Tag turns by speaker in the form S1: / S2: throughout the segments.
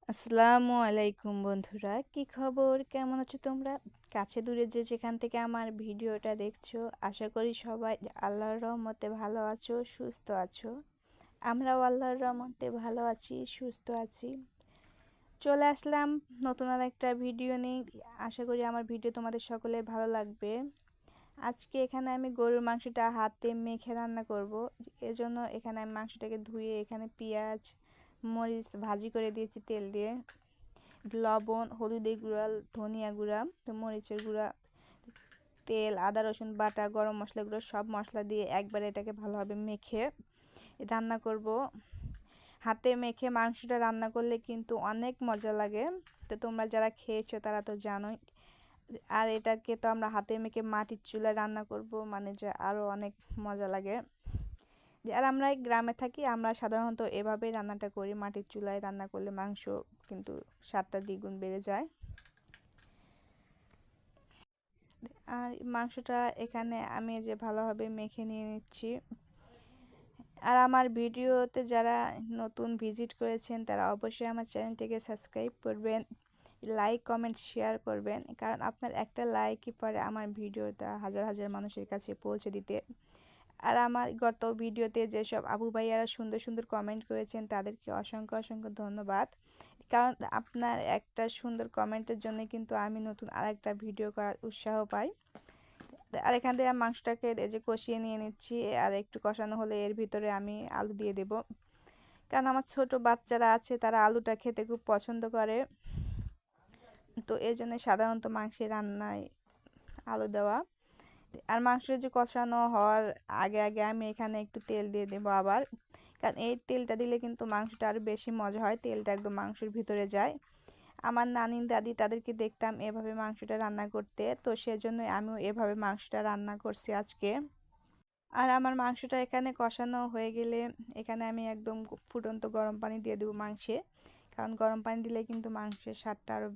S1: আসসালামু আলাইকুম বন্ধুরা, কি খবর? কেমন আছো তোমরা? কাছে দূরে যে যেখান থেকে আমার ভিডিওটা দেখছো, আশা করি সবাই আল্লাহর রহমতে ভালো আছো, সুস্থ আছো। আমরাও আল্লাহর রহমতে ভালো আছি, সুস্থ আছি। চলে আসলাম নতুন আর একটা ভিডিও নিয়ে। আশা করি আমার ভিডিও তোমাদের সকলের ভালো লাগবে। আজকে এখানে আমি গরুর মাংসটা হাতে মেখে রান্না করব। এজন্য এখানে আমি মাংসটাকে ধুয়ে এখানে পেঁয়াজ মরিচ ভাজি করে দিয়েছি তেল দিয়ে, লবণ, হলুদের গুঁড়া, ধনিয়া গুঁড়া, তো মরিচের গুঁড়া, তেল, আদা রসুন বাটা, গরম মশলা গুঁড়ো সব মশলা দিয়ে একবারে এটাকে ভালোভাবে মেখে রান্না করব। হাতে মেখে মাংসটা রান্না করলে কিন্তু অনেক মজা লাগে। তো তোমরা যারা খেয়েছো তারা তো জানোই। আর এটাকে তো আমরা হাতে মেখে মাটির চুলায় রান্না করব, মানে যে আরও অনেক মজা লাগে। আর আমরা এই গ্রামে থাকি, আমরা সাধারণত এভাবেই রান্নাটা করি। মাটির চুলায় রান্না করলে মাংস কিন্তু স্বাদটা দ্বিগুণ বেড়ে যায়। আর মাংসটা এখানে আমি যে ভালোভাবে মেখে নিয়ে নিচ্ছি। আর আমার ভিডিওতে যারা নতুন ভিজিট করেছেন তারা অবশ্যই আমার চ্যানেলটিকে সাবস্ক্রাইব করবেন, লাইক কমেন্ট শেয়ার করবেন, কারণ আপনার একটা লাইকই পরে আমার ভিডিওটা হাজার হাজার মানুষের কাছে পৌঁছে দিতে। আর আমার গত ভিডিওতে যেসব আপু ভাইয়ারা সুন্দর সুন্দর কমেন্ট করেছেন তাদেরকে অসংখ্য অসংখ্য ধন্যবাদ, কারণ আপনার একটা সুন্দর কমেন্টের জন্য কিন্তু আমি নতুন আরেকটা ভিডিও করার উৎসাহ পাই। আর এখান থেকে মাংসটাকে এই যে কষিয়ে নিয়ে নিচ্ছি। আর একটু কষানো হলে এর ভিতরে আমি আলু দিয়ে দেব, কারণ আমার ছোট বাচ্চারা আছে, তারা আলুটা খেতে খুব পছন্দ করে। তো এই জন্য সাধারণত মাংসের রান্নায় আলু দেওয়া। আর মাংস যে কষানো হওয়ার আগে আগে আমি এখানে একটু তেল দিয়ে দেবো আবার, কারণ এই তেলটা দিলে কিন্তু মাংসটা আরও বেশি মজা হয়, তেলটা একদম মাংসের ভিতরে যায়। আমার নানি দাদি তাদেরকে দেখতাম এভাবে মাংসটা রান্না করতে, তো সেজন্যই আমিও এভাবে মাংসটা রান্না করছি আজকে। আর আমার মাংসটা এখানে কষানো হয়ে গেলে এখানে আমি একদম ফুটন্ত গরম পানি দিয়ে দেবো মাংসে, কারণ গরম পানি দিলে কিন্তু মাংসের স্বাদটা আরও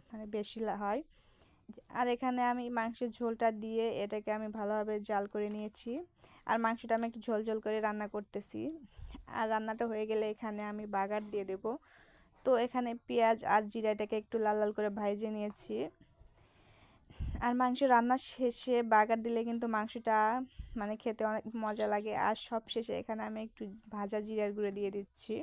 S1: মানে বেশি হয়। আর এখানে আমি মাংসের ঝোলটা দিয়ে এটাকে আমি ভালোভাবে জাল করে নিয়েছি। আর মাংসটা আমি একটু ঝোল ঝোল করে রান্না করতেছি। আর রান্নাটা হয়ে গেলে এখানে আমি বাগার দিয়ে দেব। তো এখানে পেঁয়াজ আর জিরাটাকে একটু লাল লাল করে ভেজে নিয়েছি। আর মাংস রান্নার শেষে বাগার দিলে কিন্তু মাংসটা মানে খেতে অনেক মজা লাগে। আর সব শেষে এখানে আমি একটু ভাজা জিরার গুঁড়ো দিয়ে দিচ্ছি।